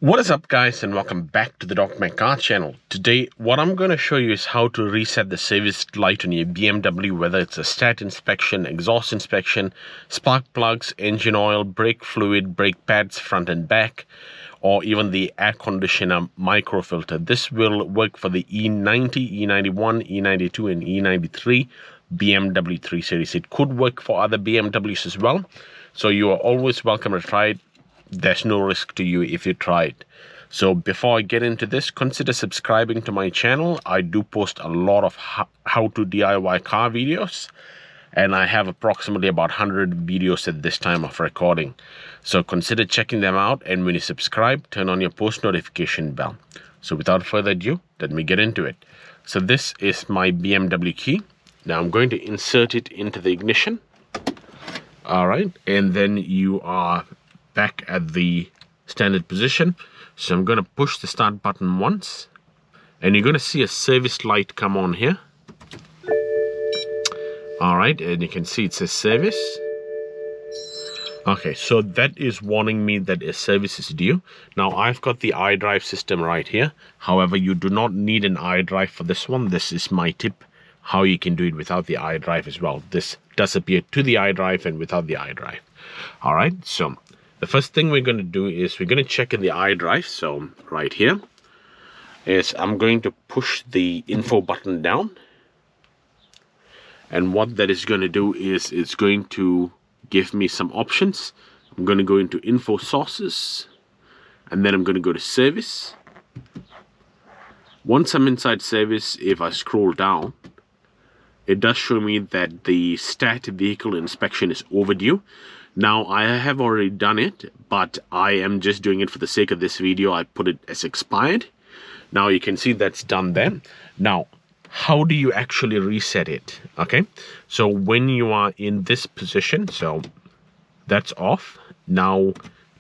What is up, guys, and welcome back to the DocMack Car Channel. Today what I'm going to show you is how to reset the service light on your BMW, whether it's a stat inspection, exhaust inspection, spark plugs, engine oil, brake fluid, brake pads front and back, or even the air conditioner microfilter. This will work for the E90, E91, E92 and E93 BMW 3 Series. It could work for other BMWs as well, so you are always welcome to try it. There's no risk to you if you try it. So before I get into this, consider subscribing to my channel. I do post a lot of how to DIY car videos, and I have approximately about 100 videos at this time of recording. So consider checking them out, and when you subscribe, turn on your post notification bell. So without further ado, let me get into it. So this is my BMW key. Now I'm going to insert it into the ignition. All right, and then you are back at the standard position. So I'm going to push the start button once, and you're going to see a service light come on here. All right, and you can see it says service. Okay, so that is warning me that a service is due. Now I've got the iDrive system right here. However, you do not need an iDrive for this one. This is my tip how you can do it without the iDrive as well. This does appear to the iDrive and without the iDrive. All right, so the first thing we're going to do is we're going to check in the iDrive. So right here is I'm going to push the info button down. And what that is going to do is it's going to give me some options. I'm going to go into info sources, and then I'm going to go to service. Once I'm inside service, if I scroll down, it does show me that the stat vehicle inspection is overdue. Now, I have already done it, but I am just doing it for the sake of this video. I put it as expired. Now, you can see that's done there. Now, how do you actually reset it? Okay, so when you are in this position, so that's off. Now,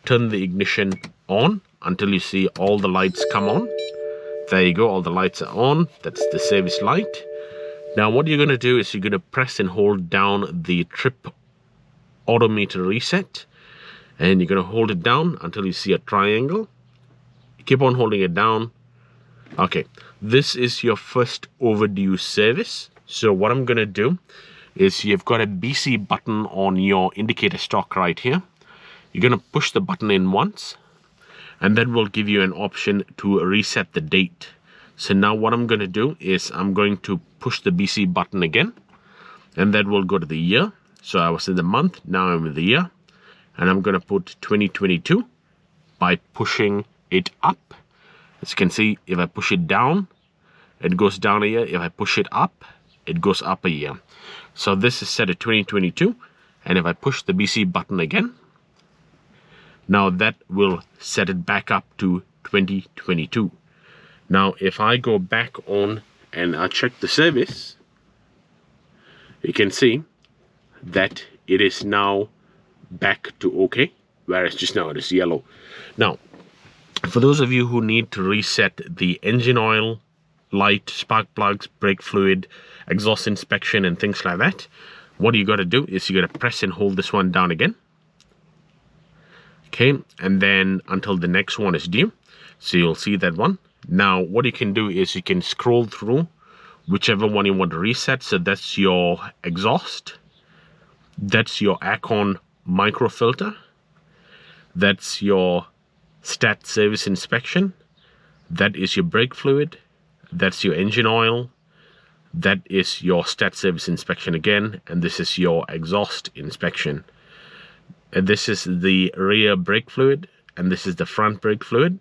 turn the ignition on until you see all the lights come on. There you go, all the lights are on. That's the service light. Now, what you're going to do is you're going to press and hold down the trip odometer reset, and you're going to hold it down until you see a triangle. Keep on holding it down. Okay, this is your first overdue service. So what I'm going to do is you've got a BC button on your indicator stalk right here. You're going to push the button in once, and that will give you an option to reset the date. So now what I'm going to do is I'm going to push the BC button again, and that will go to the year. So I was in the month, now I'm in the year, and I'm going to put 2022 by pushing it up. As you can see, if I push it down, it goes down a year. If I push it up, it goes up a year. So this is set at 2022, and if I push the BC button again, now that will set it back up to 2022. Now, if I go back on and I check the service, you can see that it is now back to okay, whereas just now it is yellow. Now, for those of you who need to reset the engine oil, light, spark plugs, brake fluid, exhaust inspection and things like that, what you got to do is you got to press and hold this one down again. Okay, and then until the next one is due. So you'll see that one. Now, what you can do is you can scroll through whichever one you want to reset. So that's your exhaust. That's your Cond Microfilter. That's your stat service inspection. That is your brake fluid. That's your engine oil. That is your stat service inspection again. And this is your exhaust inspection. And this is the rear brake fluid. And this is the front brake fluid.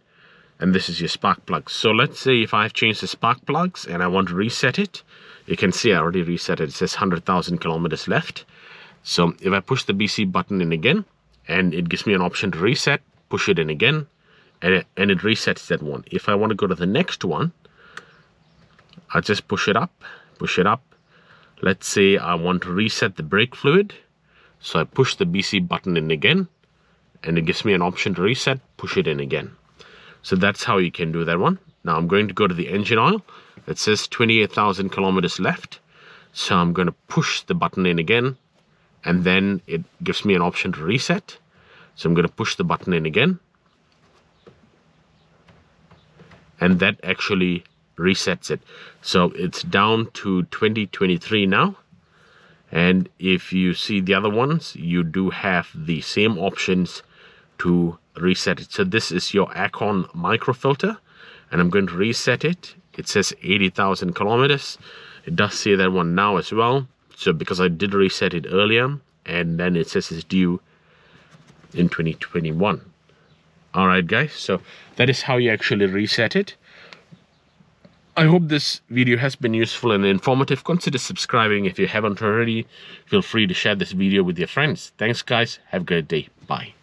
And this is your spark plugs. So let's say if I've changed the spark plugs and I want to reset it, you can see I already reset it. It says 100,000 kilometers left. So if I push the BC button in again, and it gives me an option to reset, push it in again, and it resets that one. If I want to go to the next one, I just push it up, push it up. Let's say I want to reset the brake fluid. So I push the BC button in again, and it gives me an option to reset, push it in again. So that's how you can do that one. Now I'm going to go to the engine oil. It says 28,000 kilometers left. So I'm going to push the button in again, and then it gives me an option to reset. So I'm going to push the button in again, and that actually resets it. So it's down to 2023 now. And if you see the other ones, you do have the same options to reset it. So this is your Cond Microfilter, and I'm going to reset it. It says 80,000 kilometers. It does say that one now as well. So because I did reset it earlier, and then it says it's due in 2021. Alright guys, so that is how you actually reset it. I hope this video has been useful and informative. Consider subscribing if you haven't already. Feel free to share this video with your friends. Thanks guys, have a great day. Bye.